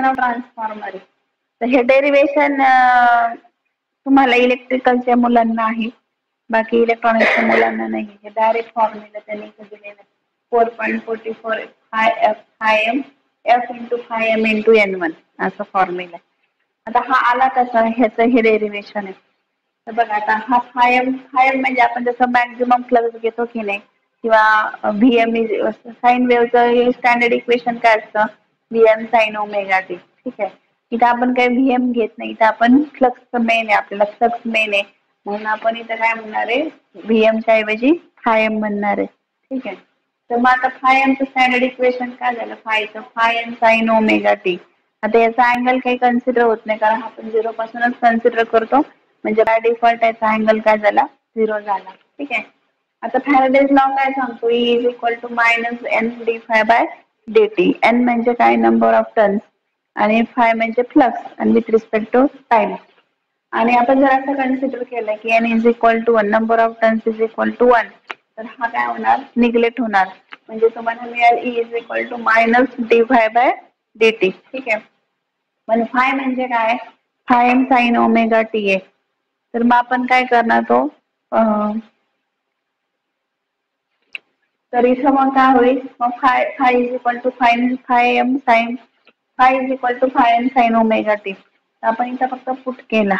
Derivation of transformer. तर हे derivation तुम्हाला इलेक्ट्रिकलच्या मुलांना आहे, बाकी इलेक्ट्रॉनिक्सच्या मुलांना नाही. हे डायरेक्ट फॉर्म्युला त्यांनी दिलेला 4.44 φm F × φm × N1 असा फॉर्म्युला. आता हा आला कसा, ह्याचं हे डेरिव्हेशन आहे. तर बघा आता हा φm म्हणजे आपण जसं मॅक्झिमम फ्लक्स घेतो की नाही, किंवा VM साइन वेव्हचं स्टँडर्ड इक्वेशन काय असतं, VM sin ωt. ठीक आहे, इथं आपण काही VM घेत नाही, इथं आपण फ्लक्स मेन आहे, आपल्याला फ्लक्स मेन आहे म्हणून आपण इथं काय म्हणणार आहे, VMच्या ऐवजी φm म्हणणार आहे. ठीक आहे, तर मग आता φmचं स्टँडर्ड इक्वेशन काय झालं, φm sin ωt. आता याचा अँगल काही कन्सिडर होत नाही, कारण आपण 0 पासूनच कन्सिडर करतो, म्हणजे बाय डिफॉल्ट याचा अँगल काय झाला, 0 झाला. ठीक आहे, आता फॅराडेज लॉ काय सांगतो, E = -n dφ/dt. n म्हणजे काय, नंबर ऑफ टर्न्स, आणि φ म्हणजे फ्लक्स, आणि विथ रिस्पेक्ट टू टाइम. आणि आपण जर असं कन्सिडर केलं की n = 1, नंबर ऑफ टर्न्स = 1, तर हा काय होणार, निग्लेक्ट होणार. म्हणजे तुम्हाला मिळेल E = -dφ/dt. ठीक आहे, पण φ म्हणजे काय, φm sin ωt आहे. तर मग आपण काय करणार, तो तर इथं मग काय होईल, मग φm sin ωt. आपण इथं फक्त पुट केला.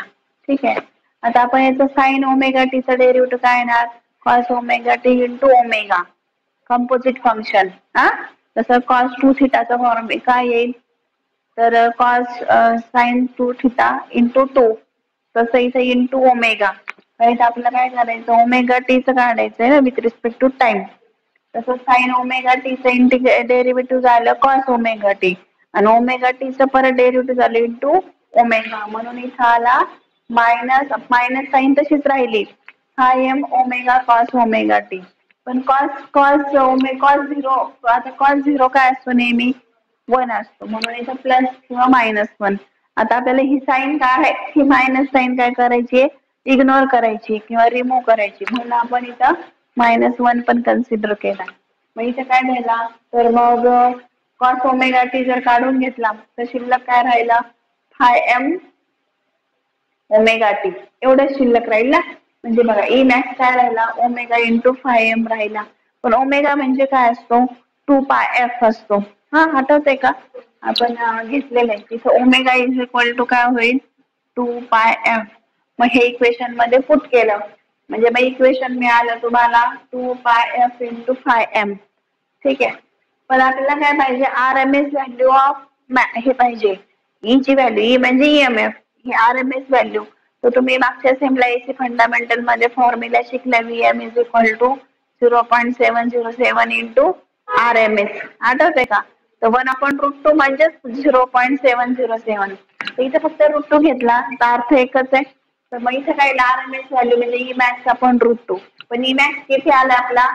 ठीक आहे, आता आपण याचं sin ωtचं डेरिव्हेटिव्ह काय येणार, cos ωt × omega, composite function. तसं cos 2θ चा फॉर्म काय येईल, तर cos sin 2θ × 2, तसं इथं × ओमेगा. तर आपल्याला काय करायचं, ωtचं काढायचंय ना विथ रिस्पेक्ट टू टाइम. तसं sin ωtचं डेरिव्हेटिव्ह झालं cos ωt, आणि ωtचं परत डेरिव्हेटिव्ह झालं × ओमेगा. म्हणून इथं आला मायनस साईन तशीच राहिली, φm ओमेगा cos ωt. पण cos 0, आता cos 0 काय असतो, नेहमी 1 असतो, म्हणून इथं प्लस किंवा -1. आता आपल्याला ही साईन काय आहे, ही मायनस साईन काय करायची, इग्नोर करायची किंवा रिमूव्ह करायची, म्हणून आपण इथं -1 पण कन्सिडर केला. मग इथं काय झाला, तर मग cos ωt जर काढून घेतला तर शिल्लक काय राहिला, φm ωt एवढं शिल्लक राहील ना. म्हणजे बघा E max काय राहिला, ओमेगा × φm राहिला. पण ओमेगा म्हणजे काय असतो, 2πf असतो. आठवतंय का, आपण घेतलेलं आहे. तिथं ओमेगा = काय होईल, 2πf. मग हे इक्वेशन मध्ये पुट केलं म्हणजे मग इक्वेशन मिळालं तुम्हाला 2πf × φm. ठीक आहे, पण आपल्याला काय पाहिजे, RMS व्हॅल्यू ऑफ हे पाहिजे, E ची व्हॅल्यू. E म्हणजे EMF, ही RMS व्हॅल्यू. तर तुम्ही मागच्या सेमला AC फंडामेंटल मध्ये फॉर्म्युला शिकला, VM = 0.707 × RMS. आठवतंय का, तर 1/√2 म्हणजेच 0.707. तर इथं फक्त √2 घेतला तर अर्थ एकच आहे. तर मग इथं काय, RMS व्हॅल्यू म्हणजे E max आपण √2, पण E max किती आला आपला,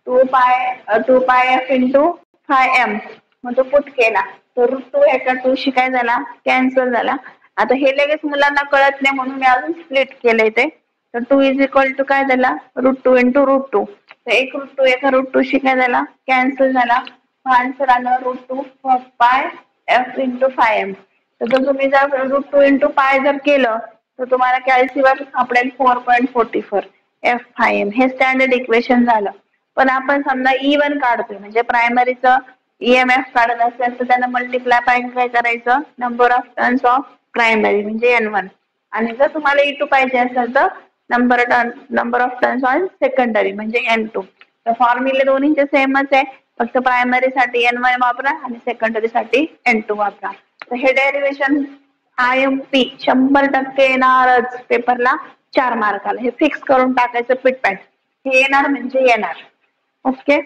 2πf × φm. मग तो पुट केला तर √2 ह्याचा 2 काय झाला, कॅन्सल झाला. आता हे लगेच मुलांना कळत नाही म्हणून मी अजून स्प्लिट केलंय ते. तर 2 = काय झाला, √2 × √2. तर एक √2 एका √2 काय झाला, कॅन्सल झाला. आन्सर आलं √2 πf × φm. तर जर तुम्ही जर √2 × π जर केलं तर तुम्हाला कॅल्सीवर सापडेल 4.44 f φm. हे स्टँडर्ड इक्वेशन झालं. पण आपण समजा E1 काढतोय, म्हणजे प्रायमरीचं EMF काढत असेल तर त्यांना मल्टिप्लाय काय करायचं, number of turns of primary म्हणजे N1. आणि जर तुम्हाला E2 पाहिजे असेल तर number of turns on secondary म्हणजे N2. तर फॉर्म्युले दोन्हीचे सेमच आहे, फक्त प्रायमरीसाठी N1 वापरा आणि सेकंडरीसाठी N2 वापरा. तर हे डेरिव्हेशन IMP 100% येणारच पेपरला 4 मार्काला. हे फिक्स करून टाकायचं पिटपॅट, हे येणार म्हणजे येणार. ओके.